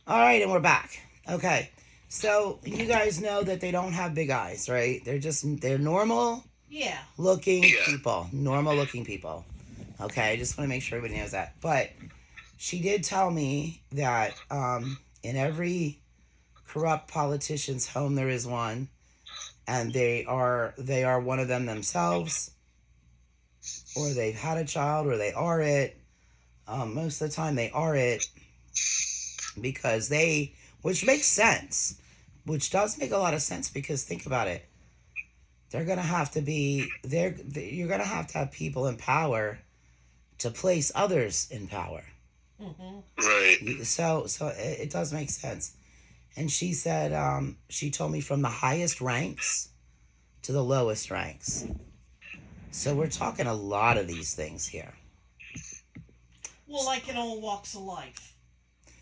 All right, and we're back. Okay. So you guys know that they don't have big eyes, right? They're normal Yeah. looking people. Normal looking people. Okay, I just want to make sure everybody knows that. But she did tell me that in every corrupt politician's home there is one, and they are one of them themselves, or they've had a child, or they are it. Most of the time, they are it because which makes sense, which does make a lot of sense because think about it. They're gonna have to be there. You're gonna have to have people in power to place others in power. Mm-hmm. Right. So it does make sense. And she said she told me from the highest ranks to the lowest ranks. So we're talking a lot of these things here. Well, like in all walks of life.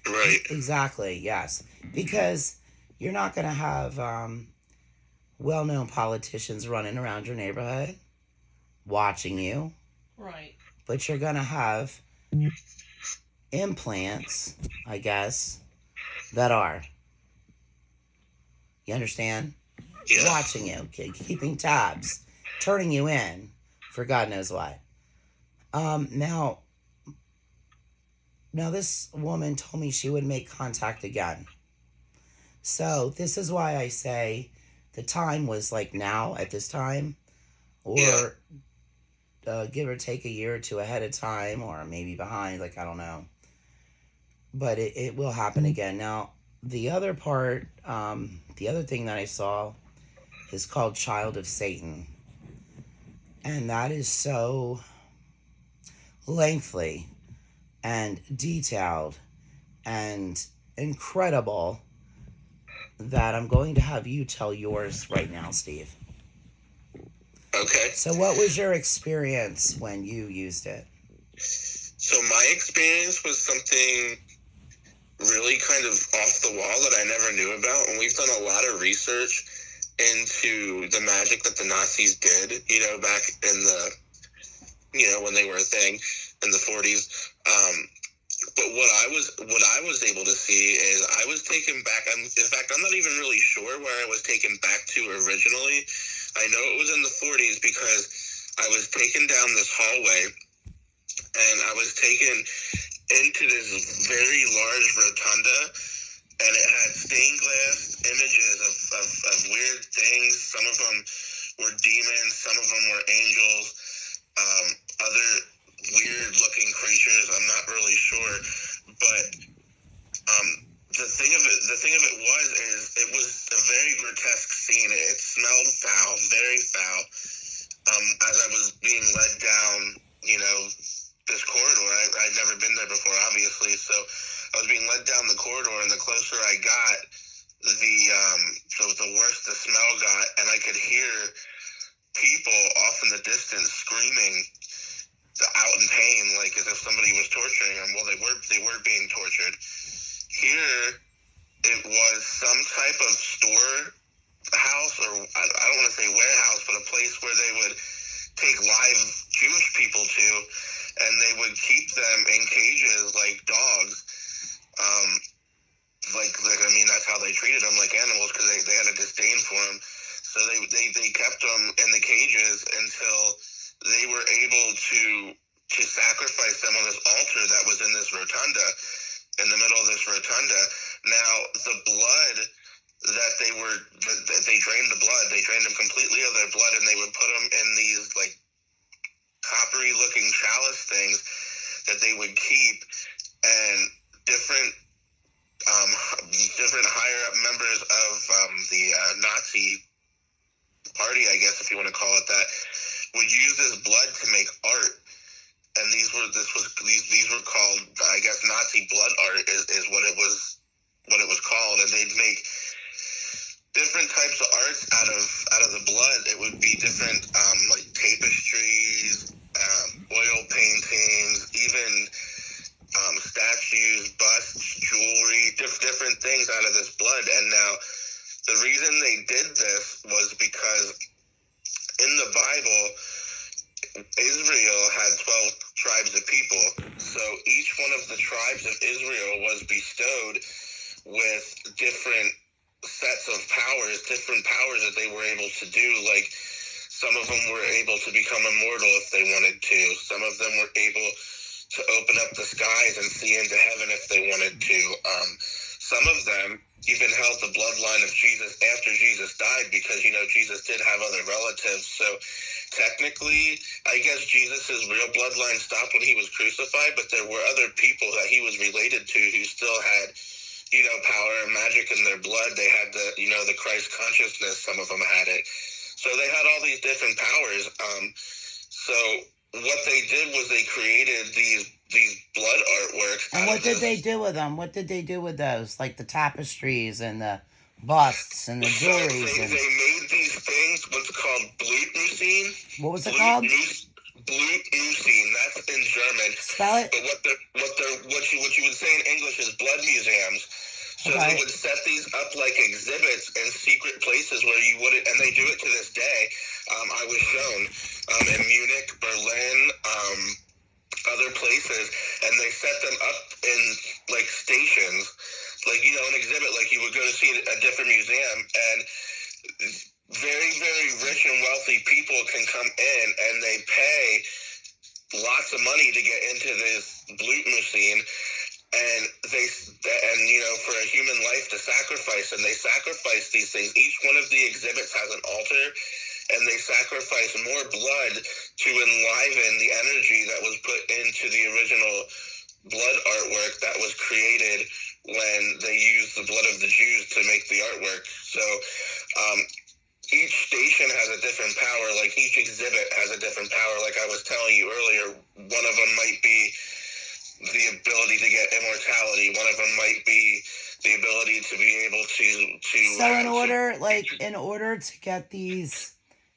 Right. Exactly. Yes, because you're not going to have well-known politicians running around your neighborhood watching you, Right. but you're going to have implants, I guess, that are. You understand? Yeah. Watching you, keeping tabs, turning you in for God knows what. Now, this woman told me she would make contact again. So this is why I say the time was like now at this time, or Yeah. Give or take a year or two ahead of time, or maybe behind. Like I don't know, but it will happen again. Now the other part, the other thing that I saw is called Child of Satan, and that is so lengthy and detailed and incredible that I'm going to have you tell yours right now, Steve. Okay. So, what was your experience when you used it? So my experience was something really kind of off the wall that I never knew about, and we've done a lot of research into the magic that the Nazis did, back in when they were a thing in the 40s. But what I was able to see is I was taken back. In fact, I'm not even really sure where I was taken back to originally. I know it was in the 40s because I was taken down this hallway, and I was taken into this very large rotunda, and it had stained glass images of weird things. Some of them were demons, some of them were angels, other weird looking creatures. I'm not really sure, but the thing of it was a very grotesque scene. It smelled foul, very foul. As I was being led down, this corridor. I'd never been there before, obviously, so I was being led down the corridor, and the closer I got, the worse the smell got, and I could hear people off in the distance screaming out in pain, like as if somebody was torturing them. Well, they were being tortured. Here, it was some type of store house, or I don't want to say warehouse, but a place where they would take live Jewish people to, and they would keep them in cages like dogs. That's how they treated them, like animals, because they had a disdain for them. So they kept them in the cages until they were able to sacrifice them on this altar that was in this rotunda, in the middle of this rotunda. Now, the blood that they drained the blood, they drained them completely of their blood, and they would put them in these, like, coppery looking chalice things that they would keep, and different higher up members of the Nazi party, I guess, if you want to call it that, would use this blood to make art. And these were called, I guess, Nazi blood art is what it was called. And they'd make different types of arts out of the blood. It would be different, like tapestries, oil paintings, even statues, busts, jewelry, different things out of this blood. And now, the reason they did this was because in the Bible, Israel had 12 tribes of people. So each one of the tribes of Israel was bestowed with different sets of powers, different powers that they were able to do. Like, some of them were able to become immortal if they wanted to. Some of them were able to open up the skies and see into heaven if they wanted to. Some of them even held the bloodline of Jesus after Jesus died, because, you know, Jesus did have other relatives. So technically, I guess Jesus' real bloodline stopped when he was crucified, but there were other people that he was related to who still had, you know, power and magic in their blood. They had the, you know, the Christ consciousness. Some of them had it. So they had all these different powers. So what they did was they created these blood artworks. And what did they do with them? What did they do with those? Like the tapestries and the busts and the So jewelries. they made these things, what's called Blutmuseum. What was it called? Blutmuseum. That's in German. Spell it. But what you would say in English is blood museums. So Okay. they would set these up like exhibits in secret places where you wouldn't, and they do it to this day. I was shown in Munich, Berlin, other places, and they set them up in like stations, like, you know, an exhibit, like you would go to see a different museum, and very, very rich and wealthy people can come in and they pay lots of money to get into this Blutmuseum. And you know, for a human life to sacrifice, and they sacrifice these things. Each one of the exhibits has an altar, and they sacrifice more blood to enliven the energy that was put into the original blood artwork that was created when they used the blood of the Jews to make the artwork. So each station has a different power. Like, each exhibit has a different power. Like I was telling you earlier, one of them might be the ability to get immortality. One of them might be the ability to be able to. So in order to get these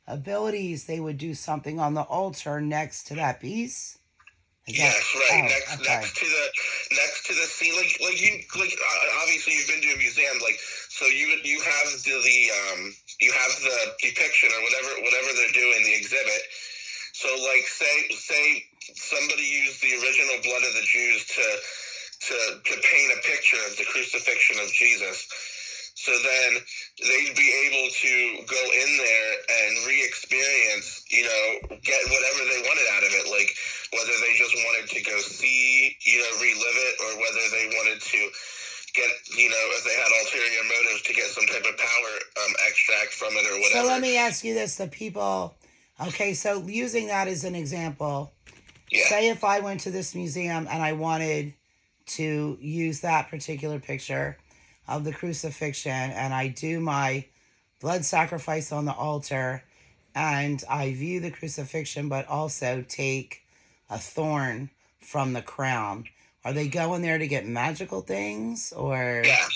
abilities, they would do something on the altar next to that piece. Yes, right. Oh, next to the scene, like obviously you've been to a museum, like, so you have you have the depiction or whatever they're doing, the exhibit. So like say somebody used the original blood of the Jews to paint a picture of the crucifixion of Jesus. So then they'd be able to go in there and re-experience, you know, get whatever they wanted out of it. Like, whether they just wanted to go see, you know, relive it, or whether they wanted to get, you know, if they had ulterior motives to get some type of power extract from it or whatever. So let me ask you this: the people. Okay, so using that as an example, Yeah. say if I went to this museum and I wanted to use that particular picture of the crucifixion, and I do my blood sacrifice on the altar, and I view the crucifixion, but also take a thorn from the crown. Are they going there to get magical things, or? Yeah.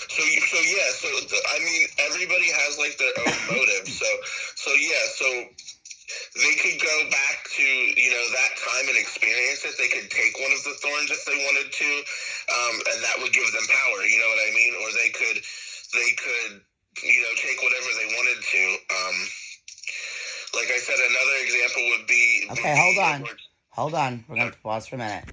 So I mean, everybody has like their own motive. So they could go back to, you know, that time and experience it. They could take one of the thorns if they wanted to, and that would give them power. You know what I mean? Or they could, you know, take whatever they wanted to. Like I said, another example would be. Okay, hold on. We're going to pause for a minute.